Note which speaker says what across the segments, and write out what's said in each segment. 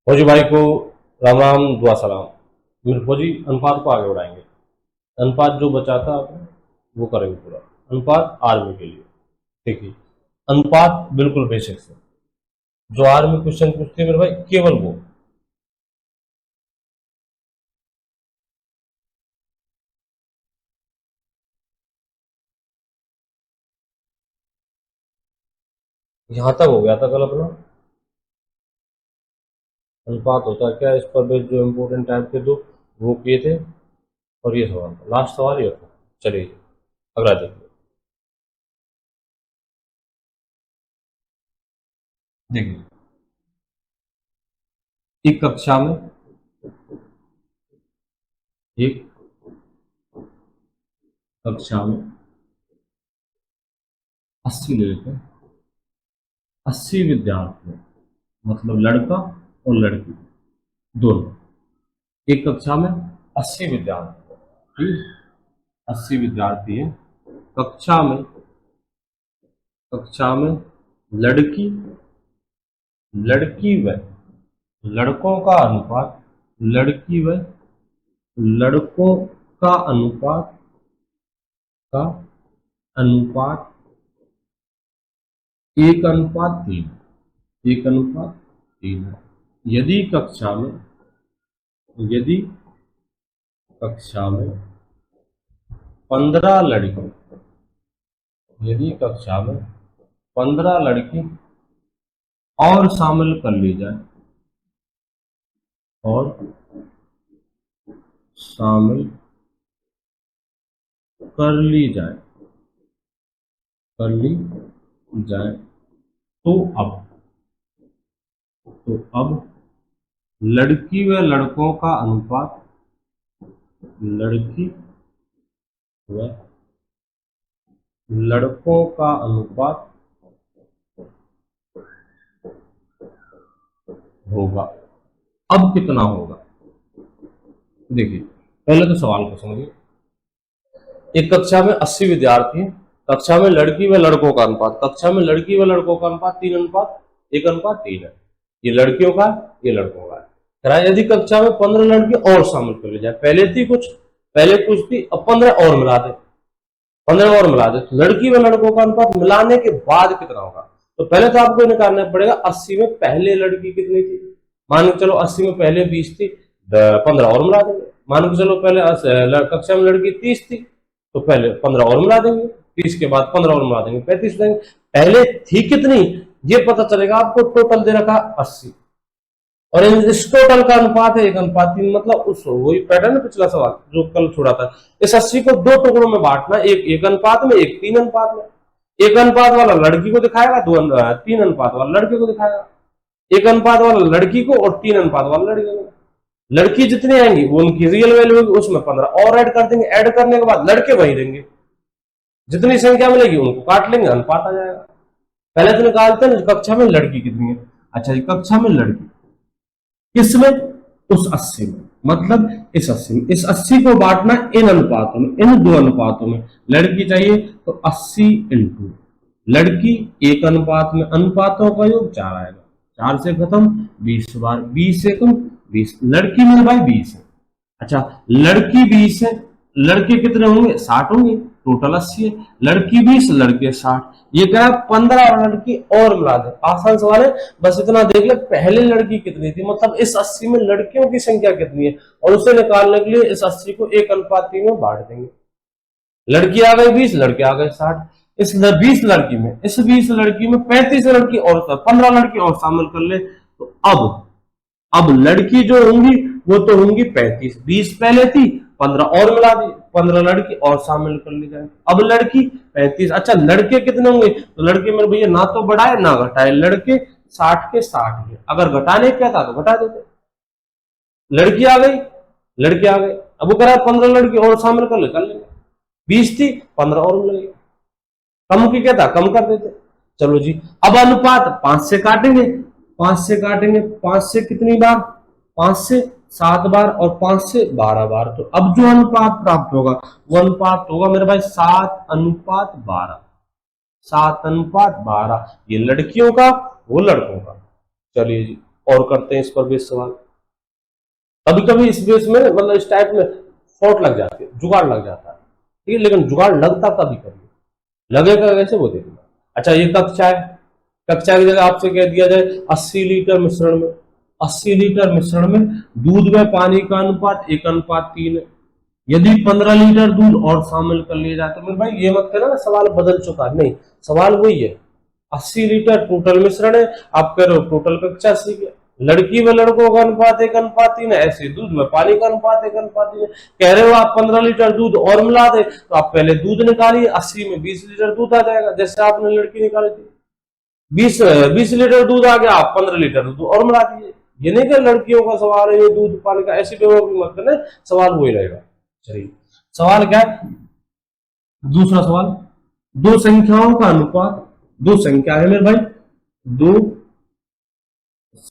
Speaker 1: फौजी भाई को राम राम दुआ सलाम। मेरे फौजी अनुपात को आगे बढ़ाएंगे। अनुपात जो बचा था आपने वो करेंगे पूरा। अनुपात आर्मी के लिए। देखिए, अनुपात बिल्कुल बेसिक से जो आर्मी क्वेश्चन पूछते हैं मेरे भाई, केवल वो। यहां तक हो गया था कल अपना। अनुपात होता है क्या, इस पर बेस्ड जो इम्पोर्टेंट टाइप के दो वो किए थे। और ये सवाल था, लास्ट सवाल ये था। चलिए अगला देखिए। देखिए, एक कक्षा में एक कक्षा में 80 ले लेते हैं, 80 विद्यार्थी, मतलब लड़का और लड़की दोनों। एक कक्षा में 80 विद्यार्थी, ठीक, 80 विद्यार्थी है। कक्षा में कक्षा में लड़की लड़की व लड़कों का अनुपात, लड़की व लड़कों का अनुपात का अनुपात 1:3, 1:3 है। यदि कक्षा में यदि कक्षा में 15 लड़की यदि कक्षा में 15 लड़की और शामिल कर ली जाए, और शामिल कर ली जाए कर ली जाए तो अब लड़की व लड़कों का अनुपात, लड़की व लड़कों का अनुपात होगा। अब कितना होगा? देखिए, पहले तो सवाल को समझिए। एक कक्षा में 80 विद्यार्थी हैं। कक्षा में लड़की व लड़कों का अनुपात, कक्षा में लड़की व लड़कों का अनुपात 3:1:3 है। ये लड़कियों का, ये लड़कों का है। यदि कक्षा में 15 लड़की और शामिल कर ली जाए, पहले कुछ थी, अब 15 और मिला दे, 15 और मिला दे, तो लड़की व लड़कों का अनुपात मिलाने के बाद कितना होगा? तो पहले तो आपको निकालना पड़ेगा 80 में पहले लड़की कितनी थी। मान के चलो 80 में पहले 20 थी, 15 और मिला देंगे। मान के चलो पहले कक्षा में लड़की 30 थी, तो पहले 15 और मिला देंगे, 30 के बाद 15 और मिला देंगे, 35 देंगे। पहले थी कितनी ये पता चलेगा आपको। टोटल दे रखा 80, और इस टोटल का अनुपात है 1:3, मतलब उस वही पैटर्न पिछला सवाल जो कल छोड़ा था। इस 80 को दो टुकड़ों में बांटना, एक 1:1 में, एक 3:1 में। 1:1 वाला लड़की को दिखाएगा, 3:1 वाला लड़के को दिखाएगा। 1:1 वाला लड़की को और 3:1 वाला लड़के को। लड़की जितनी आएंगी वो उनकी रियल वैल्यू होगी, उसमें 15 और ऐड कर देंगे। ऐड करने के बाद लड़के वही रहेंगे, जितनी संख्या मिलेगी उनको काट लेंगे, अनुपात आ जाएगा। पहले तो निकालते हैं कक्षा में लड़की कितनी है। अच्छा, कक्षा में लड़की किसमें? उस 80 में, मतलब इस 80 में। इस 80 को बांटना इन अनुपातों में, इन दो अनुपातों में। लड़की चाहिए तो 80 इंटू लड़की, एक अनुपात में अनुपातों का योग 4 आएगा, 4 से खत्म, 20 बार, 20 से कम 20। लड़की मेरे भाई 20 है। अच्छा, लड़की 20 है, लड़के कितने होंगे? 60 होंगे। टोटल 80 है, लड़की 20 लड़के 60। ये क्या है, 15 लड़की और मिला दे। आसान सवाल है, बस इतना देख ले पहले लड़की कितनी थी, मतलब इस 80 में लड़कियों की संख्या कितनी है, और उसे निकालने के लिए इस 80 को 1:3 में बांट देंगे। लड़की आ गई 20, लड़के आ गए 60। इस 20 लड़की में, इस 20 लड़की में 35 लड़की और 15 लड़की और शामिल कर ले, तो अब लड़की जो होंगी वो तो होंगी 35। 20 पहले थी, 15 और मिला दी, 15 लड़की और शामिल कर ली जाए, अब लड़की 35। अच्छा, लड़के कितने होंगे? तो लड़के मेरे भैया ना तो बढ़ाए ना घटाए, लड़के 60 के 60 है। अगर घटाने क्या था तो घटा देते। लड़की आ गई, लड़के आ गए, अब वो कह 15 लड़की और शामिल कर लेंगे। 20 थी, 15 और मिल गई। कम की क्या था, कम कर देते। चलो जी, अब अनुपात 5 से काटेंगे, 5 से काटेंगे, 5 से कितनी बार? 5 से 7 बार, और 5 से 12 बार। तो अब जो अनुपात प्राप्त होगा वो अनुपात होगा मेरे भाई 7:12, 7:12। ये लड़कियों का, वो लड़कों का। चलिए जी, और करते हैं इस पर बेस सवाल। कभी कभी इस बेस में मतलब इस टाइप में फोट लग जाती है, जुगाड़ लग जाता है, ठीक है, लेकिन जुगाड़ लगता कभी कभी, लगेगा कैसे वो देखना। अच्छा ये कक्षा है, कक्षा की जगह आपसे कह दिया जाए 80 लीटर मिश्रण में, 80 लीटर मिश्रण में दूध में पानी का अनुपात 1:3 है। यदि 15 लीटर दूध और शामिल कर लिया जाए, तो मेरे भाई ये मत कहना सवाल बदल चुका, नहीं, सवाल वही है। 80 लीटर टोटल मिश्रण है, आप कह रहे हो टोटल कक्षा 80 के, लड़की व लड़कों का अनुपात 1:3 है, ऐसे दूध में पानी का अनुपात 1:3 है। कह रहे हो आप 15 लीटर दूध और मिला दे, तो आप पहले दूध निकालिए, 80 में 20 लीटर दूध आ जाएगा, जैसे आपने लड़की निकाली थी, 20 लीटर दूध आ गया, आप 15 लीटर दूध और मिला दीजिए। ये नहीं कि लड़कियों का सवाल है ये दूध पानी का, ऐसी बेवकूफी मत करना, सवाल वही रहेगा। चलिए सवाल क्या है, दूसरा सवाल, दो संख्याओं का अनुपात, दो संख्या है मेरे भाई, दो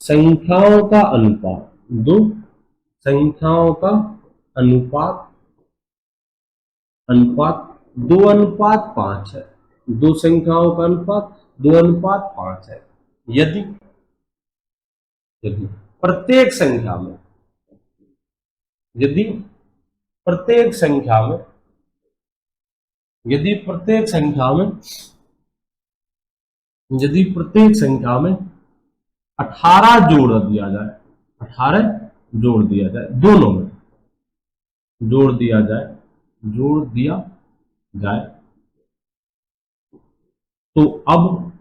Speaker 1: संख्याओं का अनुपात, दो संख्याओं का अनुपात, अनुपात 2:5 है, दो संख्याओं का अनुपात 2:5 है। यदि यदि प्रत्येक संख्या में, यदि प्रत्येक संख्या में, यदि प्रत्येक संख्या में, यदि प्रत्येक संख्या में 18 जोड़ दिया जाए, 18 जोड़ दिया जाए, दोनों में जोड़ दिया जाए, जोड़ दिया जाए, तो अब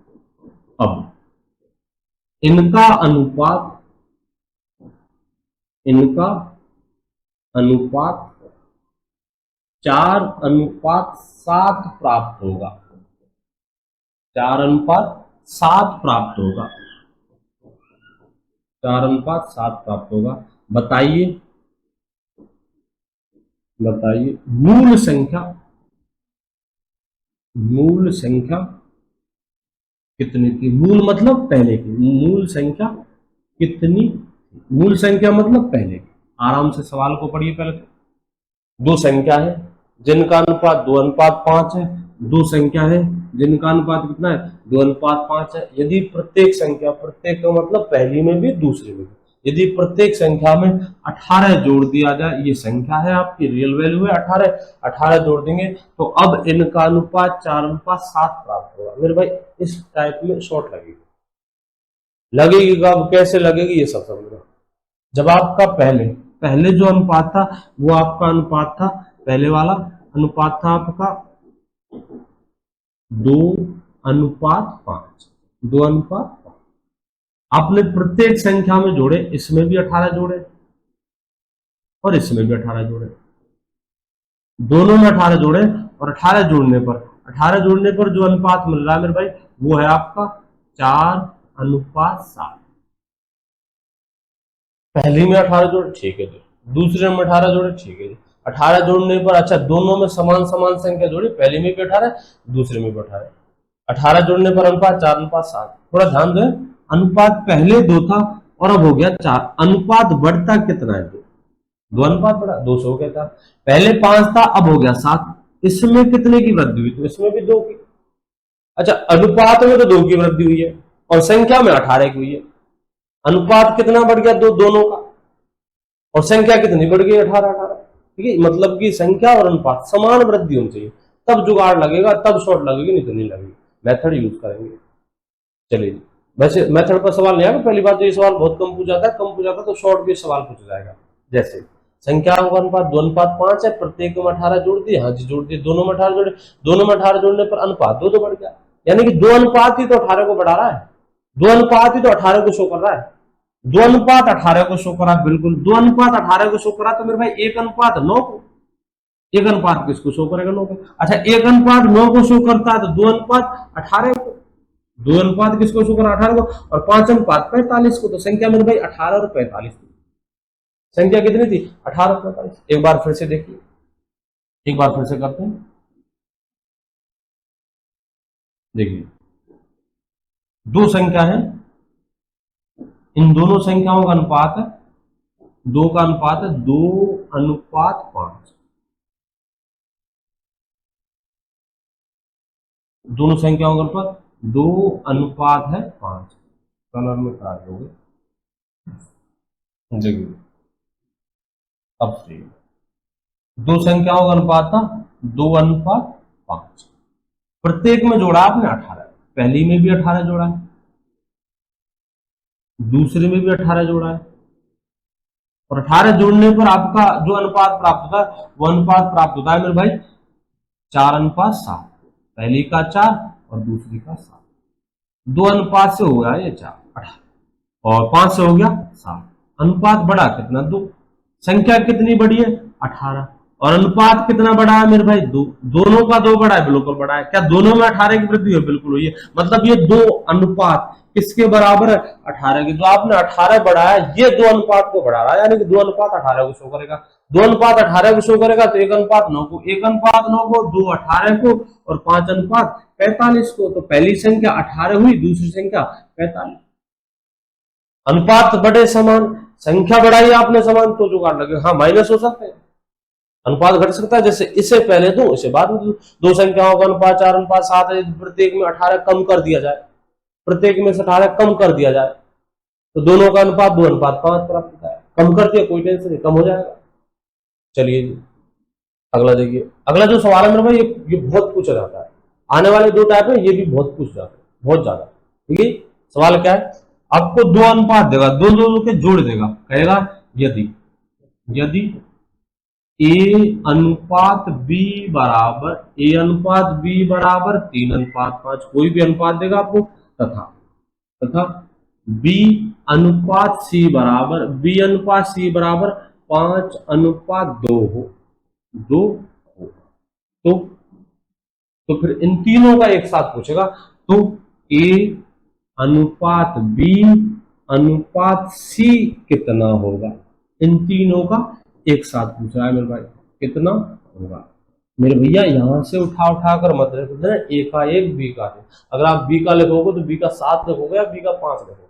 Speaker 1: इनका अनुपात, इनका अनुपात 4:7 प्राप्त होगा, 4:7 प्राप्त होगा, 4:7 प्राप्त होगा। बताइए, बताइए मूल संख्या, मूल संख्या कितनी थी, मूल मतलब पहले की, मूल संख्या कितनी, मूल संख्या मतलब पहले की। आराम से सवाल को पढ़िए पहले तो। दो संख्या है जिनका अनुपात 2:5 है, दो संख्या है जिनका अनुपात कितना है 2:5 है। यदि प्रत्येक संख्या, प्रत्येक का मतलब पहली में भी दूसरी में भी, यदि प्रत्येक संख्या में 18 जोड़ दिया जाए, ये संख्या है आपकी, रियल वैल्यू है 18, 18 जोड़ देंगे तो अब इनका अनुपात 4:7 प्राप्त होगा। मेरे भाई इस टाइप में शॉर्ट लगेगी, लगेगी कब कैसे लगेगी ये सब समझना। जब आपका पहले पहले जो अनुपात था वो आपका अनुपात था, पहले वाला अनुपात था आपका 2:5, 2:5। आपने प्रत्येक संख्या में जोड़े, इसमें भी 18 जोड़े और इसमें भी 18 जोड़े, दोनों में 18 जोड़े, और 18 जोड़ने पर, 18 जोड़ने पर जो अनुपात मिल रहा है मेरे भाई वो है आपका 4:7। पहली में 18 जोड़े, ठीक है जी, दूसरे में 18 जोड़े, ठीक है जी, 18 जोड़ने पर, अच्छा दोनों में समान समान संख्या जोड़ी, पहले में भी 18 दूसरे में भी 18, 18 जोड़ने पर अनुपात 4:7। थोड़ा ध्यान दें, अनुपात पहले 2 था और अब हो गया 4, अनुपात बढ़ता कितना है, 2 अनुपात बढ़ा, 200 हो गया था। पहले 5 था अब हो गया 7, इसमें कितने की वृद्धि हुई, तो इसमें भी 2 की। अच्छा अनुपात में तो 2 की वृद्धि हुई है और संख्या में 18 की हुई है, अनुपात कितना बढ़ गया, दो दोनों का, और संख्या कितनी बढ़ गई, 18 18। ठीक है, मतलब कि संख्या और अनुपात समान वृद्धि होनी चाहिए, तब जुगाड़ लगेगा, तब शॉर्ट लगेगी, नहीं तो नहीं लगेगी। मेथड यूज करेंगे। चलिए वैसे मेथड पर सवाल नहीं आएगा, पहली बात तो ये सवाल बहुत कम पूछा था, कम पूछा था तो शॉर्ट भी सवाल पूछा जाएगा। जैसे संख्याओं का अनुपात 2:5 है, प्रत्येक में 18 जोड़ दिए, हाँ जी जोड़ दिए, दोनों में 18 जोड़े, दोनों में 18 जोड़ने पर अनुपात 2 बढ़ गया, यानी कि 2 अनुपात ही तो 18 को बढ़ा रहा है, 2 अनुपात ही तो 18 को शो कर रहा है, 2 अनुपात 18 को शो करा, बिल्कुल 2 अनुपात 18 को शो करा, तो मेरे भाई 1:9 को, 1 अनुपात किसको शो करेगा, 9 को। अच्छा 1 अनुपात 9 को शो करता है तो 2 अनुपात 18 को, 2 अनुपात किसको शो करा 18 को, और 5 अनुपात 45 को, तो संख्या मेरे भाई 18 और 45 थी। संख्या कितनी थी 18 और 45। एक बार फिर से देखिए, एक बार फिर से करते हैं, देखिए दो संख्या है, इन दोनों संख्याओं का अनुपात है, 2 का अनुपात है 2:5, दोनों संख्याओं का अनुपात 2:5 है 5। कलर में खराब हो गए, देखिए अब सही है। दो संख्याओं का अनुपात था 2:5। प्रत्येक में जोड़ा आपने 18, पहली में भी 18 जोड़ा है, दूसरे में भी 18 जोड़ा है, और 18 जोड़ने पर आपका जो अनुपात प्राप्त होता है वो अनुपात प्राप्त होता है मेरे भाई 4:7। पहली का 4 और दूसरी का 7, 2 अनुपात से हो गया ये 4 18 और 5 से हो गया 7। अनुपात बढ़ा कितना 2, संख्या कितनी बड़ी है 18, और अनुपात कितना बड़ा है मेरे भाई 2, दोनों का 2 बड़ा है, बिल्कुल बड़ा है। क्या दोनों में 18 की वृद्धि है? बिल्कुल हुई है। मतलब ये दो अनुपात किसके बराबर है 18 की। तो आपने 18 बढ़ाया, ये 2 अनुपात को बढ़ा रहा है, यानी कि 2:18 को शो करेगा। 2:18 को शो करेगा तो 1:9 को, 1:9 को, 2:18 को और 5:45 को। तो पहली संख्या 18 हुई, दूसरी संख्या 45। अनुपात बड़े समान, संख्या बढ़ाई आपने समान, तो जुगाड़ लगे। हाँ माइनस हो सकते हैं, अनुपात घट सकता है, जैसे इसे पहले दो इसे बाद में दो। दो संख्याओं का अनुपात 4:7 है, प्रत्येक में 18 कम कर दिया जाए, प्रत्येक में से 18 कम कर दिया जाए तो दोनों का अनुपात 2:5 प्राप्त होता है। कम कर दिया कोई टेंशन नहीं, कम हो जाएगा। चलिए जी अगला देखिए। अगला जो सवाल है मेरे भाई ये बहुत पूछा जाता है, आने वाले 2 टाइप है ये भी बहुत पूछ जाता है, बहुत ज्यादा। ठीक है, सवाल क्या है, आपको 2 अनुपात देगा, दो के जोड़ देगा, कहेगा यदि ए अनुपात बी बराबर 3:5, कोई भी अनुपात देगा आपको, तथा बी अनुपात सी बराबर 5:2 हो, तो फिर इन तीनों का एक साथ पूछेगा। तो ए अनुपात बी अनुपात सी कितना होगा, इन तीनों का एक साथ पूछ रहा है मेरे भाई, कितना होगा। मेरे भैया यहां से उठा कर मत लिख देना ए का 1 बी का 2। अगर आप बी का लिखोगे तो बी का 7 लिखोगे या बी का 5 लिखोगे।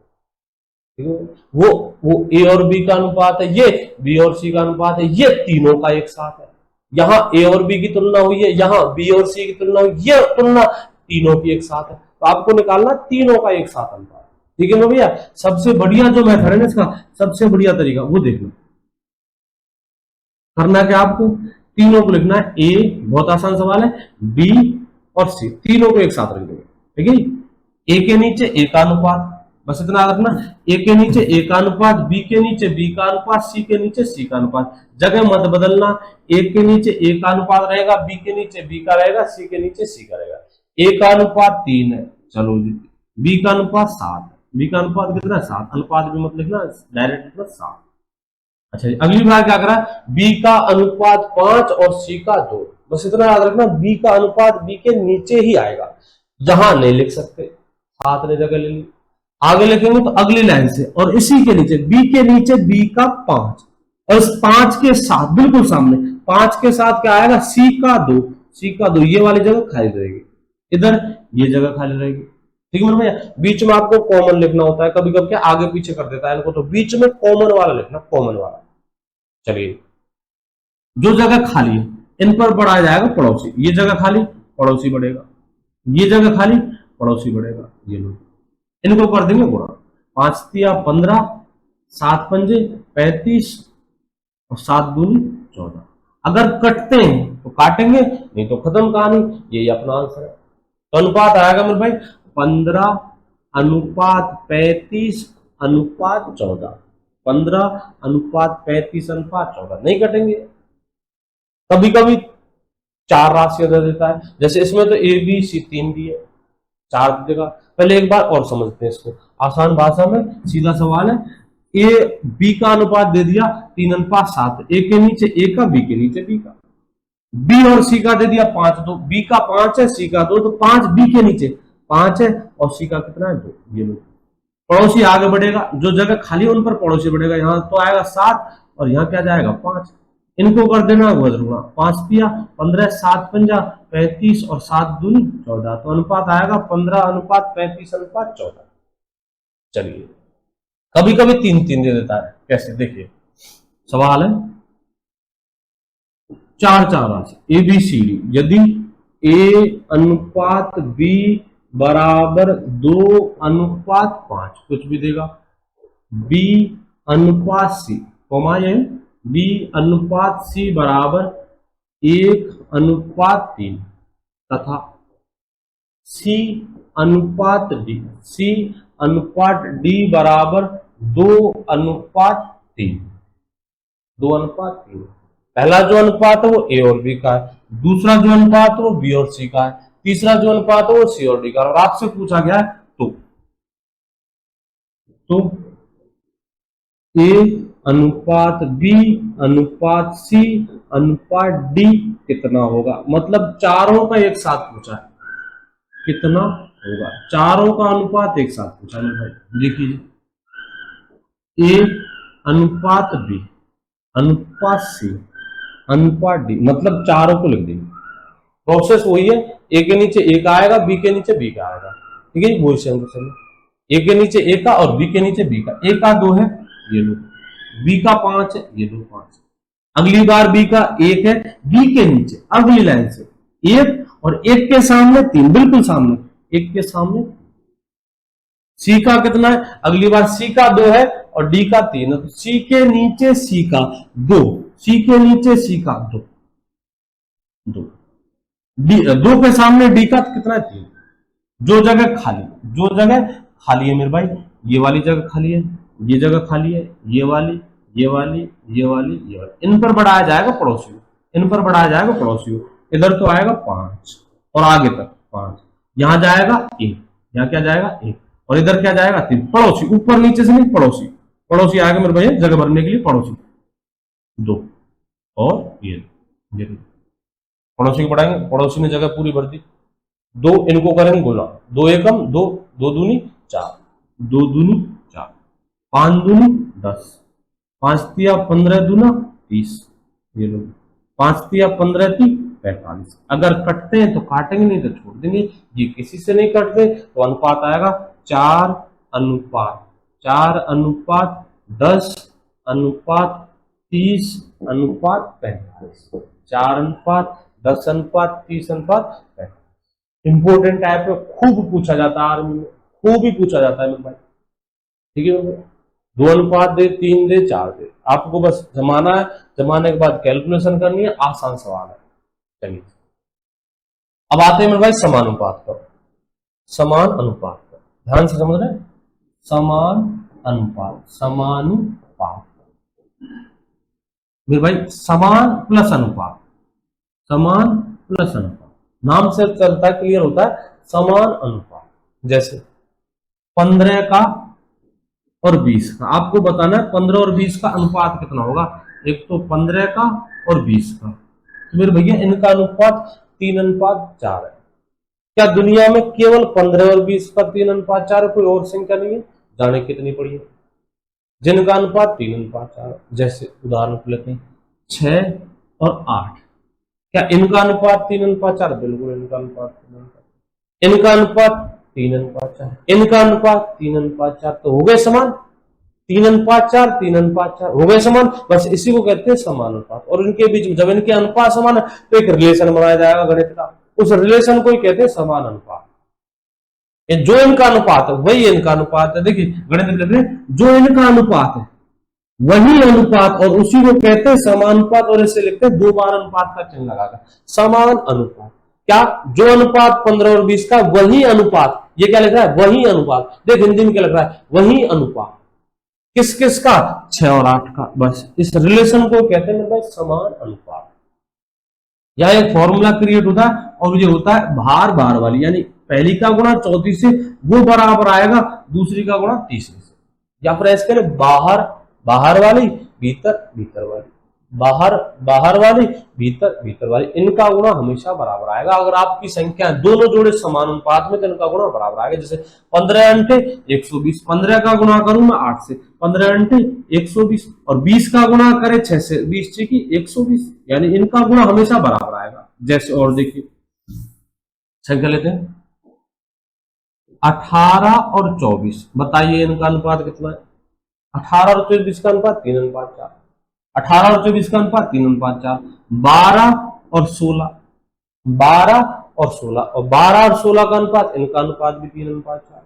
Speaker 1: ठीक है, वो ए और बी का अनुपात है, ये बी और सी का अनुपात है, ये तीनों का एक साथ है। यहाँ ए और बी की तुलना हुई है, यहाँ बी और सी की तुलना हुई, ये तुलना तीनों की एक साथ है। तो आपको निकालना तीनों का एक साथ अनुपात। ठीक है ना भैया, सबसे बढ़िया जो मेथड है ना इसका, सबसे बढ़िया तरीका वो देखना। करना क्या आपको, तीनों को लिखना है, ए बहुत आसान सवाल है, बी और सी तीनों को एक साथ रख देंगे। ठीक है, ए के नीचे ए का अनुपात, बस इतना याद रखना, ए के नीचे ए का अनुपात, बी के नीचे बी का अनुपात, सी के नीचे सी का अनुपात, जगह मत बदलना। ए के नीचे ए का अनुपात रहेगा, बी के नीचे बी का रहेगा, सी के नीचे सी का रहेगा। ए का अनुपात 3 है, चलो जी, बी का अनुपात 7 है, बी का अनुपात कितना है 7, अनुपात भी मत लिखना, डायरेक्ट लिखना 7। अच्छा जी, अगली बार क्या करा, बी का अनुपात 5 और सी का 2, बस इतना याद रखना, बी का अनुपात बी के नीचे ही आएगा, जहां नहीं लिख सकते 7 ने जगह ले ली। आगे लिखेंगे तो अगली लाइन से, और इसी के नीचे बी के नीचे बी का 5 और इस 5 के साथ बिल्कुल सामने 5 के साथ क्या आएगा सी का 2, सी का 2, ये वाली जगह खाली रहेगी, इधर ये जगह खाली रहेगी। ठीक है भैया, बीच में आपको कॉमन लिखना होता है, कभी कभी क्या आगे पीछे कर देता है इनको, तो बीच में कॉमन वाला लिखना, कॉमन वाला। चलिए, जो जगह खाली है इन पर बढ़ाया जाएगा पड़ोसी, ये जगह खाली पड़ोसी बढ़ेगा, ये जगह खाली पड़ोसी बढ़ेगा, ये लो इनको कर देंगे गुणा, 5 तिया 15, 7 पंजे 35 और 7 दूनी 14। अगर कटते हैं तो काटेंगे, नहीं तो खत्म कहानी, यही अपना आंसर है। तो अनुपात आएगा मेरे भाई 15:35:14, 15:35:14, नहीं कटेंगे। कभी कभी 4 राशियां दे देता है, जैसे इसमें तो ए बी सी 3 दिए, 4 जगह। पहले एक बार और समझते हैं इसको आसान भाषा में, सीधा सवाल है, ए बी का अनुपात दे दिया 3:7, ए के नीचे ए का, बी के नीचे बी का, बी और सी का दे दिया 5, तो बी का 5 है, सी का 2, तो 5 बी के नीचे 5 है और सी का कितना है 2, ये लो। पड़ोसी आगे बढ़ेगा, जो जगह खाली उन पर पड़ोसी बढ़ेगा, यहाँ तो आएगा 7 और यहाँ क्या जाएगा 5, इनको कर देना गुणा, 5 तिया 15, 7 पंजा 35 और 7 दूनी 14, तो अनुपात आएगा 15:35:14। चलिए, कभी कभी 3 दे देता है, कैसे देखिए, सवाल है 4 राशि ए बी सी डी, यदि ए अनुपात बी बराबर 2:5, कुछ भी देगा, बी अनुपात सी, कॉमा ये बी अनुपात सी बराबर 1:3 तथा सी अनुपात डी, सी अनुपात डी बराबर 2:3, 2:3। पहला जो अनुपात है वो ए और बी का है, दूसरा जो अनुपात है वो बी और सी का है, तीसरा जो अनुपात है वो सी और डी का है। और आपसे पूछा गया है तो ए अनुपात बी अनुपात सी अनुपात डी कितना होगा, मतलब चारों का एक साथ पूछा है, कितना होगा, चारों का अनुपात एक साथ पूछा है भाई। देखिए ए अनुपात बी अनुपात सी अनुपात डी, मतलब चारों को लिख देंगे। प्रोसेस वही है, ए के नीचे ए का आएगा, बी के नीचे बी का आएगा, ठीक है, वही सेम टू सेम। ए के नीचे ए का और बी के नीचे बी का, ए का 2 है ये लो, बी का 5 है ये लो 5। अगली बार बी का 1 है, बी के नीचे अगली लाइन से 1 और 1 के सामने 3, बिल्कुल सामने 1 के सामने। सी का कितना है, अगली बार सी का 2 है और डी का 3 है, तो सी के नीचे सी का 2, सी के नीचे सी का 2, 2 के सामने डी का कितना है 3। जो जगह खाली है मेरे भाई, ये वाली जगह खाली है, ये जगह खाली है, ये वाली, ये वाली, ये वाली, ये वाली, इन पर बढ़ाया जाएगा पड़ोसियों, इन पर बढ़ाया जाएगा पड़ोसियों। इधर तो आएगा 5 और आगे तक 5, यहां जाएगा 1, यहां क्या जाएगा 1 और इधर क्या जाएगा 3। पड़ोसी ऊपर नीचे से नहीं, पड़ोसी, पड़ोसी आएगा मेरे भाई जगह भरने के लिए, पड़ोसी 2 और ये पड़ोसी को बढ़ाएंगे, पड़ोसी ने जगह पूरी भर दी। 2 इनको करेंगे गुना, 2 एकम 2, 2 दूनी 4, 2 दूनी 4, 5 दूनी 10, 5 तिया 15 दूना 30, ये लो 5 तिया 15 ती 45। अगर कटते हैं तो काटेंगे, नहीं तो छोड़ देंगे। ये किसी से नहीं कटते तो अनुपात आएगा 4 अनुपात 10 अनुपात 30 अनुपात 45, 4 अनुपात 10 अनुपात 30 अनुपात 45। इंपोर्टेंट टाइप में खूब पूछा जाता है, आर्मी में खूब ही पूछा जाता है मेरे भाई, ठीक है। 2 अनुपात दे, 3 दे, 4 दे, आपको बस जमाना है, जमाने के बाद कैलकुलेशन करनी है, आसान सवाल है। चलिए अब आते हैं मेरे भाई समानुपात पर, समान अनुपात पर ध्यान से समझ रहे हैं। समान अनुपात, समानुपात मेरे भाई, समान प्लस अनुपात, समान प्लस अनुपात, नाम से चलता है, क्लियर होता है, समान अनुपात। जैसे 15 का और 20 का, आपको बताना है 15 और 20 का अनुपात कितना होगा। एक तो 15 का और 20 का, तो मेरे भैया इनका अनुपात 3:4 है। क्या दुनिया में केवल 15 और 20 का 3:4 है, कोई और संख्या नहीं है? जाने कितनी पड़ी है जिनका अनुपात 3:4 है। जैसे उदाहरण लेते हैं 6 और 8, क्या इनका अनुपात 3:4? बिल्कुल इनका अनुपात 3:4, इनका अनुपात 3:4, इनका अनुपात 3:4, तो हो गए समान। 3:4 3:4 हो गए समान, बस इसी को कहते हैं समानुपात। और इनके बीच में जब इनके अनुपात समान है तो एक रिलेशन बनाया जाएगा गणित का, उस रिलेशन को ही कहते हैं समान अनुपात। जो इनका अनुपात है वही इनका अनुपात है। देखिए गणित में लिख रहे हैं, जो इनका अनुपात है वही अनुपात, और उसी को कहते हैं समानुपात। और इसे लिखते हैं 2 बार अनुपात का चिन्ह लगाकर, समान अनुपात। क्या जो अनुपात 15 और 20 का वही अनुपात, ये क्या लिख रहा है? वही अनुपात। देख हिंदी में क्या लिख रहा है? वही अनुपात। किस किस का? 6 और 8 का। बस इस रिलेशन को कहते हैं भाई समान अनुपात। यह एक फॉर्मूला क्रिएट होता है और ये होता है भार भार वाली, यानी पहली का गुणा चौथी से वो बराबर आएगा दूसरी का गुणा तीसरी से। या फिर ऐसे करें बाहर बाहर वाली भीतर भीतर वाली, बाहर बाहर वाली भीतर भीतर वाली, इनका गुणा हमेशा बराबर आएगा। अगर आपकी संख्या दोनों जोड़े समान अनुपात में तो इनका गुणा बराबर आएगा। जैसे 15 × 120, 15 का गुणा करूं मैं 8 से, 15 × 120, और 20 का गुणा करें 6 से, 20 × 120, यानी इनका गुणा हमेशा बराबर आएगा। जैसे और देखिए संख्या लेते हैं 18 और 24, बताइए इनका अनुपात कितना है? 18 और 24 का अनुपात 3:4, 18 और 24 का अनुपात 3:4, 12 और 16, 12 और 16, और 12 और 16 का अनुपात, इनका अनुपात भी 3:4,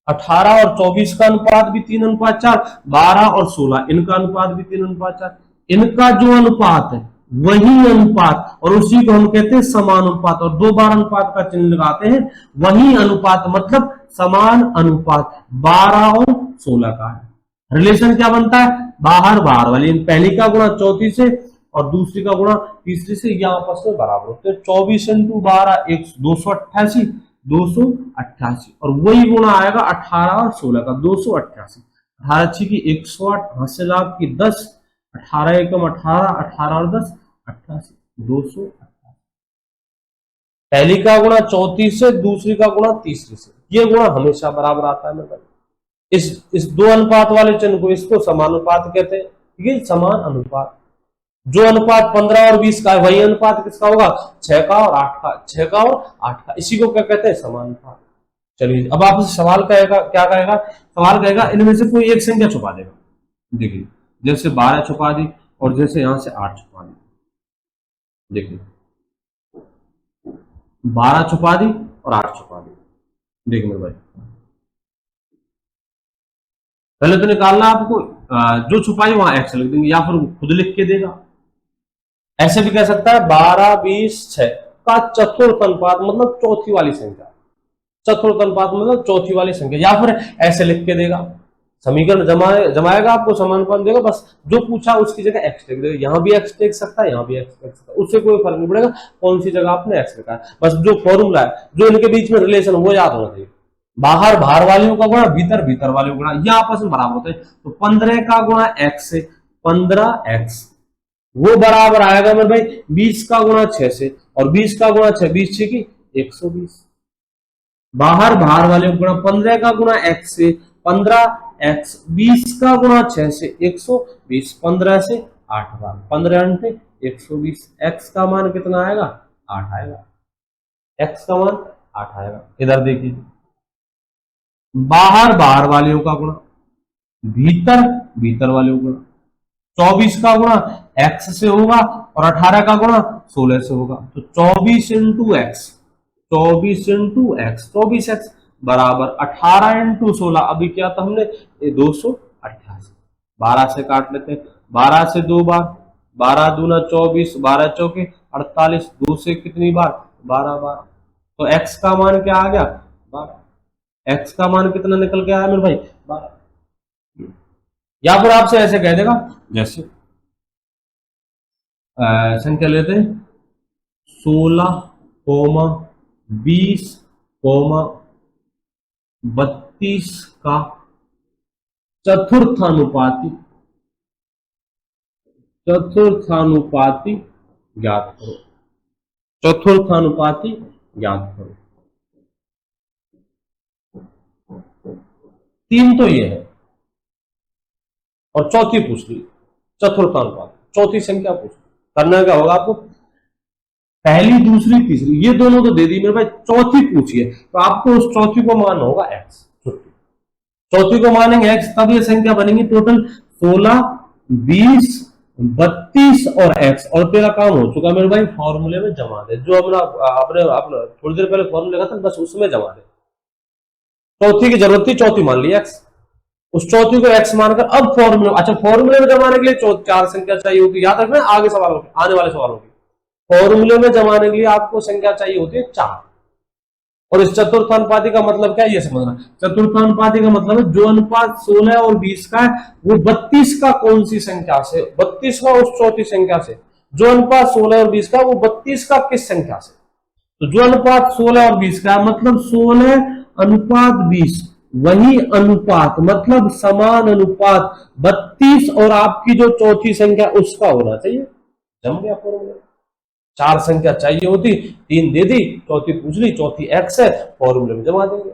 Speaker 1: 18 और 24 का अनुपात भी 3:4, 12 और 16 इनका अनुपात भी 3:4। इनका जो अनुपात है वही अनुपात, और उसी को हम कहते हैं समानुपात, और दो बार अनुपात का चिन्ह लगाते हैं, वही अनुपात मतलब समान अनुपात 12 और 16 का है। रिलेशन क्या बनता है, बाहर बाहर वाली पहली का गुणा चौथी से और दूसरी का गुणा तीसरी से, ये आपस में बराबर होते हैं। 24 इंटू 12 288, 288, और वही गुणा आएगा 18 और 16 का 288। 18 की 108, 8 की 10, 18 एकम 18, 18 और 10 88, 288। पहली का गुणा चौथी से, दूसरी का गुणा तीसरी से, ये गुणा हमेशा बराबर आता है। मतलब इस दो अनुपात वाले चिन्ह को, इसको समानुपात कहते हैं। ये समान अनुपात, जो अनुपात 15 और 20 का है वही अनुपात किसका होगा, 6 का और 8 का, 6 का और 8 का, इसी को क्या कहते हैं, समानुपात। चलिए अब आपसे सवाल कहेगा, क्या कहेगा, सवाल कहेगा इनमें से कोई एक संख्या छुपा देगा। देखिए जैसे 12 छुपा दी और जैसे यहां से 8 छुपा दी। देखिए 12 छुपा दी और 8 छुपा दी। देखिए मेरे भाई, पहले तो निकालना आपको, जो छुपाई वहां एक्स लिख देंगे या फिर खुद लिख के देगा। ऐसे भी कह सकता है 12, 20, 6 का चतुर्थ अनुपात मतलब चौथी वाली संख्या, चतुर्थ अनुपात मतलब चौथी वाली संख्या, या फिर ऐसे लिख के देगा। समीकरण जमाएगा, आपको समानुपात देगा, बस जो पूछा उसकी जगह एक्स लिख देगा। यहाँ भी एक्स लिख सकता है, यहाँ भी एक्स लिख सकता है, उससे कोई फर्क नहीं पड़ेगा कौन सी जगह आपने एक्स लिखा है। बस जो फॉर्मूला है, जो इनके बीच में रिलेशन, वो याद होना चाहिए। बाहर बाहर वालियों का गुणा, भीतर भीतर वालियों का गुणा, ये आपस में बराबर होते हैं। तो 15 का गुणा एक्स से 15x, वो बराबर आएगा मेरे भाई 20 का गुणा 6 से, और 20 का गुणा 6, 20 6 की 120। बाहर बाहर वाले गुणा 15 का गुणा x से 15x, 20 का गुणा 6 से 120, 15 से 8 बार, 15 अंटे 120। x का मान कितना आएगा, 8 आएगा, x का मान 8 आएगा। इधर देखिए बाहर बाहर वालियों का गुणा, भीतर भीतर वाले गुणा, 24 का गुणा x से होगा और 18 का गुणा 16 से होगा। तो 24 into x, 24 into x, 24x बराबर 18 इंटू 16, अभी क्या था हमने, 288। 12 से काट लेते हैं, 12 से 2 बार, 12 दूना 24, 12 चौके 48, 2 से कितनी बार, 12 बार। तो x का मान क्या आ गया, 12। x का मान कितना निकल के आया मेरे भाई, 12। या फिर आपसे ऐसे कह देगा, जैसे संख्या लेते हैं 16, 20, 32 का चतुर्थानुपाती ज्ञात करो, चतुर्थानुपाती ज्ञात करो। 3 तो ये है, और चौथी पूछ ली चतुर्थानुपात, चौथी संख्या पूछ ली। करना क्या होगा आपको, पहली दूसरी तीसरी ये दोनों तो दे दी मेरे भाई, चौथी पूछिए तो आपको उस चौथी को मान होगा एक्स। चौथी को मानेंगे एक्स, तब ये संख्या बनेगी टोटल 16, 20, 32 और एक्स। और तेरा काम हो चुका मेरे भाई, फॉर्मूले में जमा दे, जो अपना अपने थोड़ी देर पहले फॉर्मूले था बस उसमें जमा दे। चौथी की जरूरत थी, चौथी मान ली एक्स, उस चौथी को एक्स मानकर अब फॉर्मूले, अच्छा फॉर्मूले में जमाने के लिए 4 संख्या चाहिए होती है, याद रखना आगे सवाल होगी, आने वाले सवाल होगी। फॉर्मूले में जमाने के लिए आपको संख्या चाहिए होती है 4। और इस चतुर्थानुपाती का मतलब क्या है ये समझना। चतुर्थानुपाती का मतलब है जो अनुपात 16 और 20 का है वो 32 का कौन सी संख्या से, 32 का उस चौथी संख्या से। जो अनुपात 16 और 20 का वो 32 का किस संख्या से, तो जो अनुपात 16 और 20 का मतलब 16 अनुपात 20, वही अनुपात मतलब समान अनुपात 32 और आपकी जो चौथी संख्या उसका होना चाहिए। जम गया फॉर्मूला। 4 संख्या चाहिए होती, 3 दे दी, चौथी पूछ ली, चौथी एक्स है, फॉर्मूले में जमा देंगे।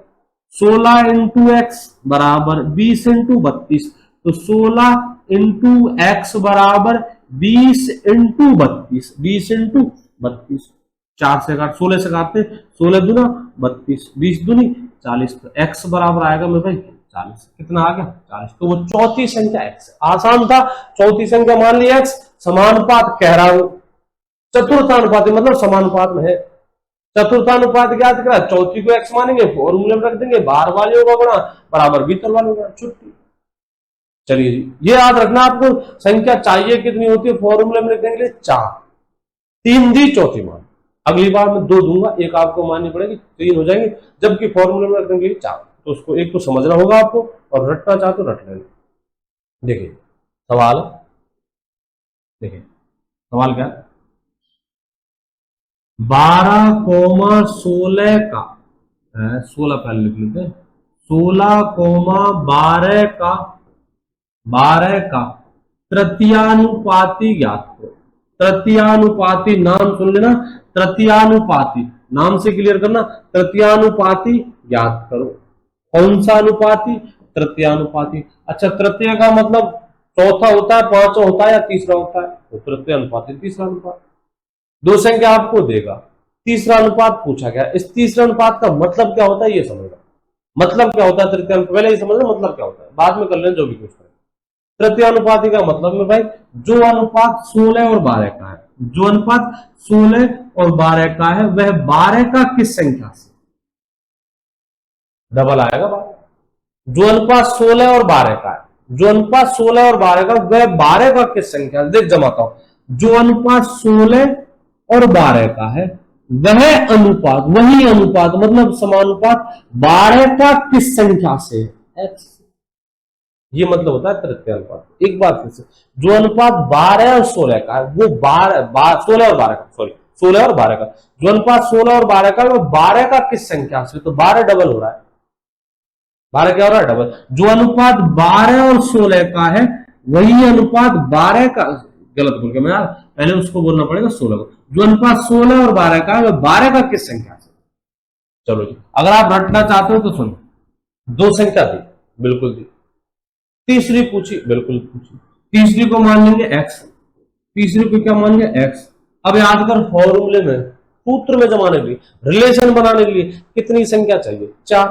Speaker 1: 16 इंटू एक्स बराबर 20 इंटू 32, तो 16 इंटू एक्स बराबर 20 इंटू 32, 20 इंटू 32। 4 से काट, 16 से काटते, 16 दूना 32, 20 दूनी 40, तो x बराबर आएगा मेरे भाई 40। कितना आ गया, 40। तो वो चौथी संख्या x है, आसान था। चौथी संख्या मान ली x, समानुपात कह रहा हूं, चतुर्थानुपाती मतलब समानुपात में है। चतुर्थानुपात ज्ञात करा, चौथी को x मानेंगे, फॉर्मूले में रख देंगे, बाहर वाले होगा गुणा बराबर भीतर वाले होगा, छुट्टी। चलिए जी, ये याद रखना आपको, संख्या चाहिए कितनी होती है, फॉर्मूले में लिख देंगे 4, 3 दी चौथी मान। अगली बार मैं 2 दूंगा, एक आपको माननी पड़ेगी, 3 हो जाएंगे, जबकि फॉर्मूले में रख देंगे 4। तो उसको एक तो समझना होगा आपको, और रटना चाहते तो रट लेंगे। देखिए सवाल, देखिए सवाल क्या है, 12,16 का, 16 पहले लिख लेते हैं, 16,12 का, 12 का तृतीयानुपाती ज्ञात करो। तृतीयानुपाती नाम सुन लेना, तृतीयानुपाती नाम से क्लियर करना, तृतीयानुपाती ज्ञात करो। कौन सा अनुपाती, तृतीयानुपाती। अच्छा, तृतीय का मतलब चौथा होता है, पांचवा होता है या तीसरा होता है, तो तृतीय अनुपाती तीसरा अनुपात। 2 संख्या आपको देगा, तीसरा अनुपात पूछा गया, इस तीसरे अनुपात का मतलब क्या होता है ये समझना। मतलब क्या होता है तृतीय अनुपात, पहले ये समझना मतलब क्या होता है, बाद में कर लेना जो भी कुछ है। तृतीय अनुपाती का मतलब में भाई जो अनुपात 16 और 12 का है, जो अनुपात 16 और 12 का है, वह 12 का किस संख्या से डबल आएगा 12। जो अनुपात 16 और 12 का है, जो अनुपात 16 और 12 का, वह 12 का किस संख्या से, देख जमाता हूं, जो अनुपात 16 और 12 का है, वह अनुपात, वही अनुपात मतलब समानुपात 12 का किस संख्या से, x। ये मतलब होता है तृतीय अनुपात। एक बार फिर से, जो अनुपात 12 और 16 का है, वो 16 और 12 का, सॉरी 16 और 12 का, जो अनुपात 16 और 12 का है, वो 12 का किस संख्या से, तो 12 डबल हो रहा है, 12 क्या हो रहा है, डबल। जो अनुपात 12 और 16 का है, वही अनुपात 12 का, गलत बोल के मैं पहले उसको बोलना पड़ेगा 16 को, जो अनुपात 16 और 12 का है, वह 12 का किस संख्या से। चलो जी, अगर आप रटना चाहते हो तो सुनो, 2 संख्या दी, बिल्कुल दी, तीसरी पूछी, बिल्कुल पूछी, तीसरी को मान लेंगे x, तीसरी को क्या मान लेंगे x। अब याद कर, फॉर्मूले में, सूत्र में जमाने के लिए, रिलेशन बनाने के लिए कितनी संख्या चाहिए, 4।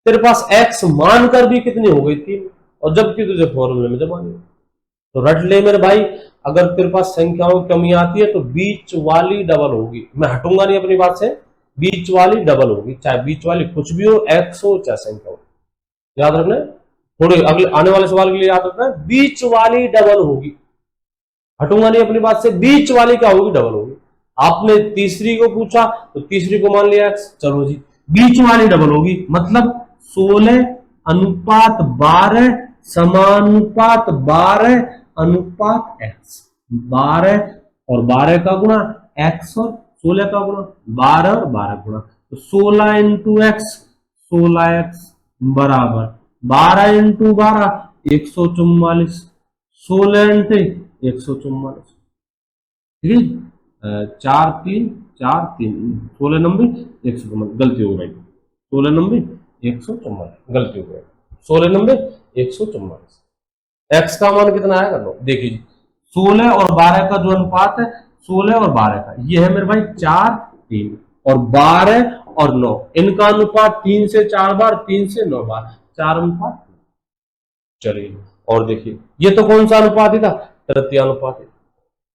Speaker 1: तेरे पास x मानकर भी कितनी हो गई, 3, और जबकि तुझे फॉर्मूले में जमानी है, तो रट ले मेरे भाई। अगर तेरे पास संख्याओं की कमी आती है तो बीच वाली डबल होगी, मैं हटूंगा नहीं अपनी बात से, बीच वाली डबल होगी, चाहे बीच वाली कुछ भी हो, x हो चाहे संख्या हो, याद रखना। थोड़े अगले आने वाले सवाल के लिए याद रखना, बीच वाली डबल होगी, हटूंगा नहीं अपनी बात से, बीच वाली क्या होगी, डबल होगी। आपने तीसरी को पूछा तो तीसरी को मान लिया x, चलो जी, बीच वाली डबल होगी, मतलब 16 अनुपात 12 समानुपात 12 अनुपात x, 12 और 12 का गुणा x और 16 का गुणा, 12 और 12 गुणा, तो 16 इंटू x, 16x बराबर 12 इंटू 12 144, 16 इंटू 144, ठीक है, 4 3 4 3, 16 नंबर 144, गलती हो गई, 16 नंबर 144, गलती हो गई, 16 नंबर 144। x का मान कितना आएगा, लो देखिए, 16 और 12 का जो अनुपात है, 16 और 12 का, ये है मेरे भाई 4 3, और 12 और 9, इनका अनुपात 3 से 4 बार, 3 से 9 बार, 4 अनुपात। चलिए और देखिए, ये तो कौन सा अनुपाती था, तृतीय अनुपाती।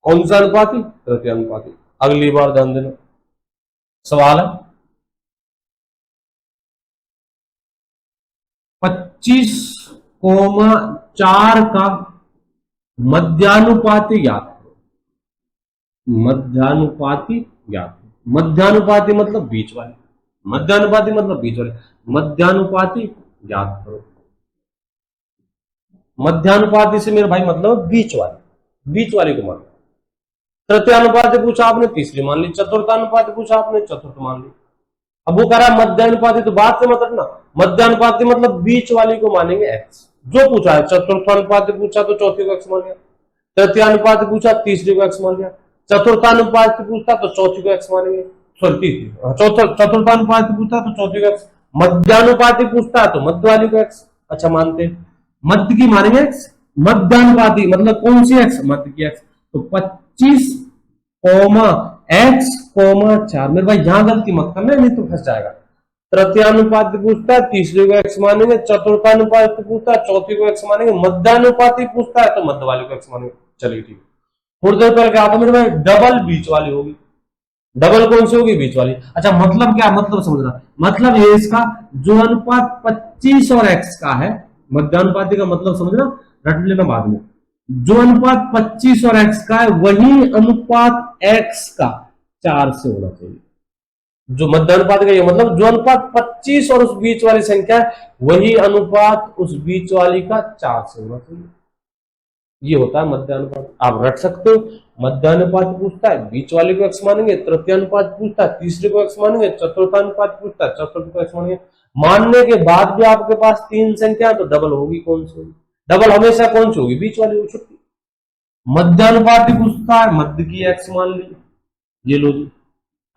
Speaker 1: कौन सा अनुपाती, तृतीय अनुपाती। अगली बार ध्यान देना, सवाल है 25,4 का मध्यानुपाती ज्ञात करो। मध्यानुपाती ज्ञात, मध्यानुपाती मतलब बीच वाले, मध्यानुपाती मतलब बीच वाले, मध्यानुपाती ज्ञात करो। मध्यानुपाती से मेरे भाई मतलब बीच वाली, बीच वाली को मान। तृतीयानुपाती पूछा आपने, तीसरी मान ली। चतुर्थानुपाती पूछा आपने, चतुर्थ मान ली। अब वो कह रहा है मध्यानुपाती, तो बात से मत रखना, मध्यानुपाती मतलब बीच वाली को मानेंगे x, जो पूछा है। चतुर्थानुपाती पूछा तो चौथी को x मान लिया, तृतीयानुपाती पूछा तीसरी को x मान लिया, चतुर्थानुपाती पूछता तो चौथी को x मानेंगे, सॉरी तीसरी, चतुर्थानुपाती पूछता तो चौथी को x, मध्यानुपाती पूछता है तो मध्य वाली को x, अच्छा मानते हैं, मध्य की मानेंगे x, मध्यानुपाती मतलब कौन सी x, मध्य की x, तो 25, x, 4। मेरे भाई यहां गलती मत करना, नहीं तो फंस जाएगा। तृतीयानुपाती पूछता है, तीसरी को x मानेंगे, चतुर्थानुपाती पूछता है, चौथी को x मानेंगे, मध्यानुपाती पूछता है तो मध्य वाली को x मानेंगे। चलिए ठीक, थोड़ी देर पहले क्या था मेरे भाई, डबल बीच वाली होगी, डबल कौन सी होगी? बीच वाली। अच्छा मतलब क्या, मतलब समझना, मतलब ये इसका जो अनुपात 25 और x का है, मध्यानुपाती का मतलब समझना, रट लेना बाद में। जो अनुपात 25 और x का है वही अनुपात x का 4 से होना चाहिए। जो मध्यानुपात का ये मतलब जो अनुपात 25 और उस बीच वाली संख्या है वही अनुपात उस बीच वाली का 4 से होना चाहिए। ये होता है मध्यानुपात। आप रट सकते हो, मध्यानुपात पूछता है बीच वाले को x मानेंगे, तृतीय अनुपात पूछता है तीसरे को x मानेंगे, चतुर्थानुपात पूछता है चतुर्थ को x मानेंगे। मानने के बाद भी आपके पास 3 संख्या तो डबल होगी कौन सी होगी? डबल हमेशा कौन सी होगी? बीच वाली होगी, छुट्टी। मध्यानुपाती पूछता है मध्य की x मान ली, ये लो जी।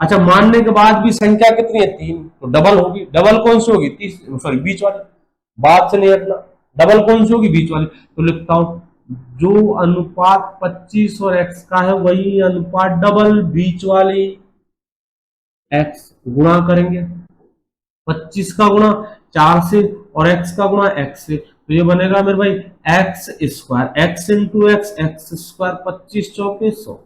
Speaker 1: अच्छा मानने के बाद भी संख्या कितनी है? 3, तो डबल होगी। डबल कौन सी होगी? सॉरी बीच वाली, बात से नहीं हटना। डबल कौन सी होगी? बीच वाली। तो लिखता हूं जो अनुपात 25 और x का है वही अनुपात डबल बीच वाली x गुणा करेंगे, 25 का गुणा 4 से और x का गुणा x से, तो ये बनेगा मेरे भाई x square, x into x square 25 चौके 100।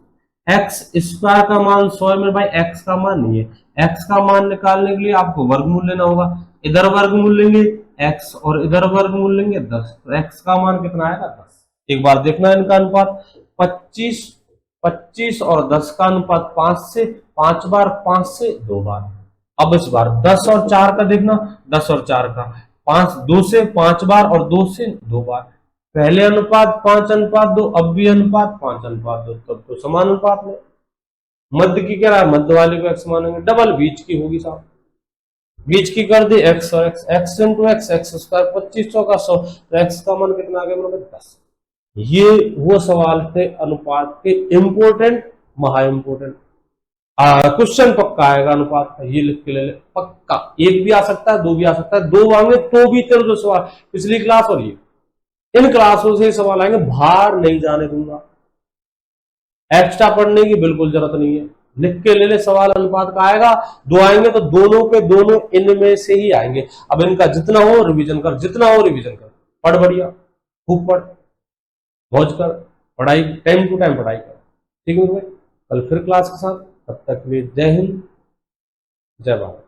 Speaker 1: एक्स स्क्वायर का मान 100 है मेरे भाई, एक्स का मान नहीं है। एक्स का मान निकालने के लिए आपको वर्गमूल लेना होगा। इधर वर्गमूल लेंगे एक्स और इधर वर्गमूल लेंगे 10, तो एक्स का मान कितना आएगा? 10। एक बार देखना इनका अनुपात 25, 25 और 10 का अनुपात 5 से, 5 बार 5 से 2 बार। अब इस बार 10 और 4 का देखना, 10 और 4 का 5 2 से 5 बार और 2 से 2 बार। पहले अनुपात 5 अनुपात 2, अब भी अनुपात 5 अनुपात 2, तब तो समान अनुपात में। मध्य की क्या है? मध्य वाले को x मानेंगे, डबल बीच की होगी साहब। बीच की कर दी x और x, x into x square 25 चौका 100, तो x का मान कितना आ गया मेरे 10। ये वो सवाल थे अनुपात के इंपोर्टेंट, महा इंपोर्टेंट। क्वेश्चन पक्का आएगा अनुपात का, ये लिख के ले ले पक्का। एक भी आ सकता है, दो भी आ सकता है, दो आएंगे तो भी तेरे 2 सवाल, पिछली क्लास और ये, इन क्लासों से सवाल आएंगे, बाहर नहीं जाने दूंगा। एक्स्ट्रा पढ़ने की बिल्कुल जरूरत नहीं है, लिख के ले ले सवाल अनुपात का आएगा। दो आएंगे तो दोनों के दोनों इनमें से ही आएंगे। अब इनका जितना हो रिवीजन कर, जितना हो रिवीजन कर, पढ़ बढ़िया, खूब पढ़, मौज कर, पढ़ाई टाइम टू टाइम पढ़ाई कर। ठीक है, कल फिर क्लास के साथ, तब तक के लिए जय हिंद, जय भारत।